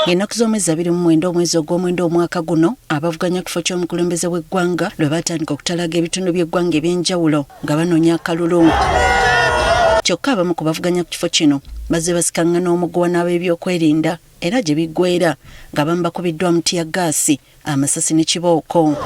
Ennaku z'omwezi 29 omwezi ogw'omwenda omwaka guno abavuganya kifo ky'omukulembeze w'eggwanga lwe batandika okutalaga ebitundu by'eggwanga eby'enjawulo nga banoonya akalulu. Kyokka abamu ku bavuganya ku kifo kino bazze basikaŋŋana omuguwa n'ab'ebyokwerinda era gye biggweera nga abamu bakubiddwa mu tiyaggaasi, amasasi ne kibooko.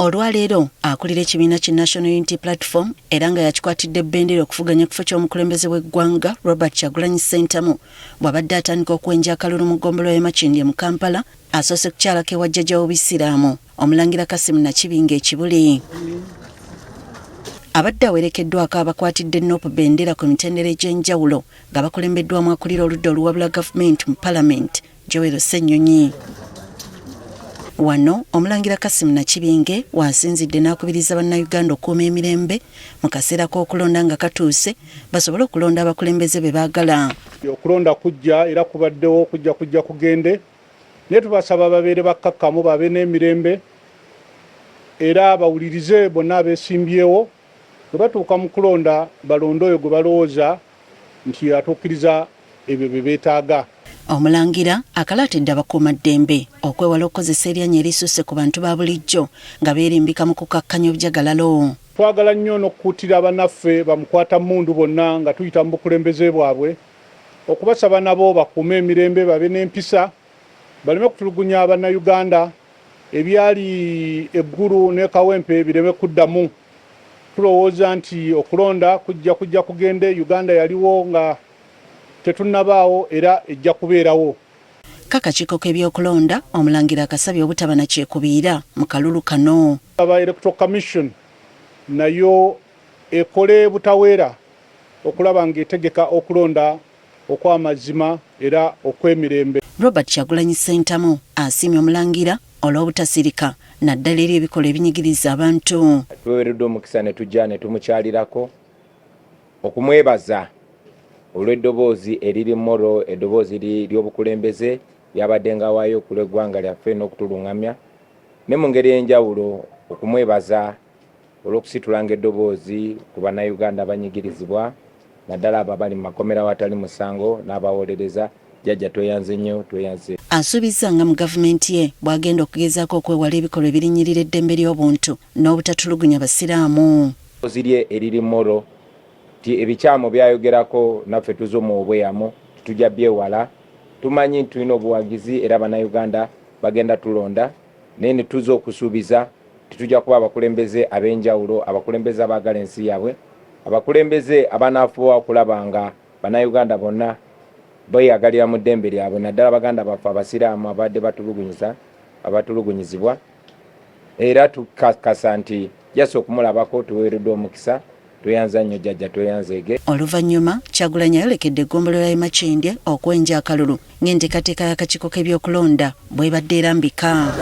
Olwaleero akulira ekibiina ki National Unity Platform era nga yakikwatidde ebendera okuvuganya kifo ky'omukulembeze w'eggwanga Robert Kyagulanyi Ssentamu bw'abadde atandika okwenja akalulu mu ggombolola y'e Makindye mu Kampala, asoose kukyalako ewa jjajja w'Obuyisiraamu Omulangira Kassim Nakibinge Ekibuli. Abadde awerekeddwako abakwatidde Nopu bendera ku mitendera egy'enjawulo nga bakulembeddwamu akulira oludda oluwabula gavumenti mu Parliament Joel Ssennyonyi. Wano Omulangira Kassim Nakibinge wasinzidde n'akubiriza bannayuganda okuuma emirembe mu kaseera k'okulonda nga katuuse basobole okulonda abakulembeze be baagala. Okulonda kujja era kubaddewo kujja kugende naye tubasaba babeere bakkakkamu babe n'emirembe era bawulirize bonna abeesimbyewo bwe batuuka mu kulonda balonda oyo gwe balowooza nti atuukiriza ebyo bye beetaaga. Omulangira akalaatidde abakuumaddembe okwewala okukozesa eryannya erisusse ku bantu ba bulijjo nga beerimbika mu kukakkanya obujjagalalo. Twagala nnyo n'okukuutira bannaffe bamukwata mmundu bonna nga tuyita mu bukulembeze bwabwe okubasaba nabo bakuume emirembe babe n'empisa baleme kutulugunya bannayuganda ebyali eggulu ne kawempe bireme kuddamu. Tulowooza nti okulonda kujja kugende. Uganda yaliwo nga tetunnabaawo era ejja kubeerawo. Kakakiiko k'ebyokulonda Omulangira akasabye obutaba na kyekubiira mu kalulu kano. Aba Electoral Commission nayo ekole butaweera okulaba ng'etegeka okulonda okw'amazima era okw'emirembe. Robert Kyagulanyi Ssentamu asiimye Omulangira olw'obutasirika naddala eri ebikolwa ebinyigiriza abantu. Tuweereddwa omukisa ne tujja ne tumukyalirako okumwebaza olw'eddoboozi eriri mmoro, eddoboozi ly'obukulembeze lyabadde nga waayo okulwa eggwanga lyaffe n'okutulungamya ne mu ngeri y'enjawulo okumwebaza olw'okusitulanga eddoboozi ku bannayuganda abanyigirizibwa naddala abo abali mu makomera awatali musango n'abawolereza. Jjajja tweyanze nnyo, tweyanze. Asuubiza nga mu gavumenti ye bw'agenda okugezaako okwewala ebikolwa ebirinyirira eddembe ly'obuntu n'obutatulugunya basiraamu. Zirye eriri mmoro ti ebikyamu byayogerako naffe tuzomu obweyamu tujja byewala. Tumanyi tulina obuwagizi era bannayuganda bagenda tulonda naye ne tuza okusuubiza titujja kuba abakulembeze ab'enjawulo, abakulembeze abaagala ensi yaabwe, abakulembeze abanaafuba okulaba nga bannayuganda bonna beyagalira mu ddembe lyabwe naddala baganda baffe abasiraamu abadde abatulugunyizibwa era tukakasa nti jasa okumulabako tuweereddwa omukisa. Tweyanza nnyo jjajja, tweyanzeege. Oluvannyuma Kyagulanyi ayolekedde eggombolola y'e Makindye okwenja akalulu ng'enteekateeka y'akakiiko k'ebyokulonda bw'ebadde erambika.